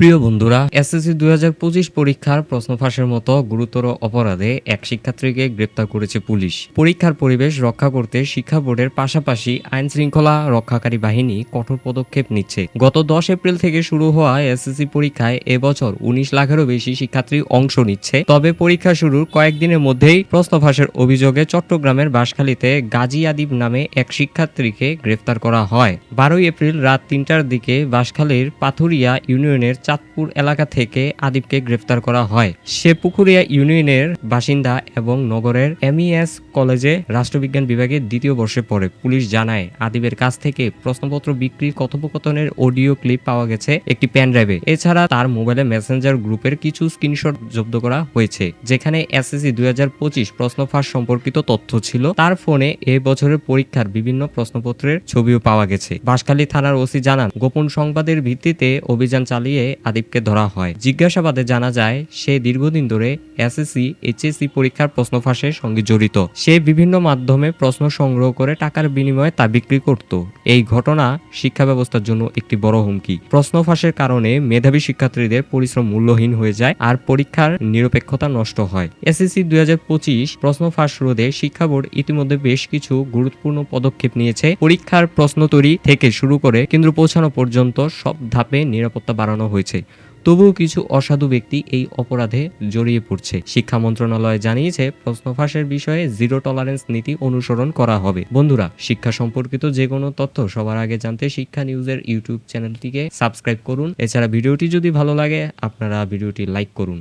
প্রিয় বন্ধুরা, এসএসসি ২০২৫ পরীক্ষার প্রশ্ন ফাঁসের মতো গুরুতর অপরাধে এক শিক্ষার্থীকে গ্রেপ্তার করেছে পুলিশ। পরীক্ষার পরিবেশ রক্ষা করতে শিক্ষা বোর্ডের পাশাপাশি আইন শৃঙ্খলা রক্ষাকারী বাহিনী কঠোর পদক্ষেপ নিচ্ছে। গত ১০ এপ্রিল থেকে শুরু হওয়া এসএসসি পরীক্ষায় এবছর ১৯ লাখেরও বেশি শিক্ষার্থী অংশ নিচ্ছে। তবে পরীক্ষা শুরুর কয়েকদিনের মধ্যেই প্রশ্ন ফাঁসের অভিযোগে চট্টগ্রামের বাঁশখালীতে গাজী আদিব নামে এক শিক্ষার্থীকে গ্রেফতার করা হয়। ১২ এপ্রিল রাত ৩টার দিকে বাঁশখালীর পাথুরিয়া ইউনিয়নের চাঁদপুর এলাকা থেকে আদিবকে গ্রেফতার করা হয়। সে পুকুরিয়া ইউনিয়নের বাসিন্দা এবং নগরের এমইএস কলেজে রাষ্ট্রবিজ্ঞান বিভাগের ২য় বর্ষে পড়ে। পুলিশ জানায়, আদিবের কাছ থেকে প্রশ্নপত্র বিক্রির কথোপকথনের অডিও ক্লিপ পাওয়া গেছে একটি পেন ড্রাইভে। এছাড়া তার মোবাইলে মেসেঞ্জার গ্রুপের কিছু স্ক্রিনশট জব্দ করা হয়েছে, যেখানে এসএসসি ২০২৫ প্রশ্ন ফাঁস সম্পর্কিত তথ্য ছিল। তার ফোনে এ বছরের পরীক্ষার বিভিন্ন প্রশ্নপত্রের ছবিও পাওয়া গেছে। বাঁশখালী থানার ওসি জানান, গোপন সংবাদের ভিত্তিতে অভিযান চালিয়ে আদিবকে ধরা হয়। জিজ্ঞাসাবাদে জানা যায়, সে দীর্ঘদিন ধরে এসএসসি এইচএসসি পরীক্ষার প্রশ্ন ফাঁসের সঙ্গে জড়িত। সে বিভিন্ন মাধ্যমে প্রশ্ন সংগ্রহ করে টাকার বিনিময়ে তা বিক্রি করত। এই ঘটনা শিক্ষা ব্যবস্থার জন্য একটি বড় হুমকি। প্রশ্ন ফাঁসের কারণে মেধাবী শিক্ষার্থীদের পরিশ্রম মূল্যহীন হয়ে যায় আর পরীক্ষার নিরপেক্ষতা নষ্ট হয়। এসএসসি ২০২৫ প্রশ্ন ফাঁস রোধে শিক্ষা বোর্ড ইতিমধ্যে বেশ কিছু গুরুত্বপূর্ণ পদক্ষেপ নিয়েছে। পরীক্ষার প্রশ্ন তৈরি থেকে শুরু করে কেন্দ্র পৌঁছানো পর্যন্ত সব ধাপে নিরাপত্তা বাড়ানো হয়েছে। তবুও কিছু অসাধু ব্যক্তি এই অপরাধে জড়িয়ে পড়ছে। শিক্ষা মন্ত্রণালয় জানিয়েছে, প্রশ্ন ফাঁসের বিষয়ে জিরো টলারেন্স নীতি অনুসরণ করা হবে। বন্ধুরা, শিক্ষা সম্পর্কিত যে কোনো তথ্য সবার আগে জানতে শিক্ষা নিউজের ইউটিউব চ্যানেলটিকে সাবস্ক্রাইব করুন। এছাড়া ভিডিওটি যদি ভালো লাগে, আপনারা ভিডিওটি লাইক করুন।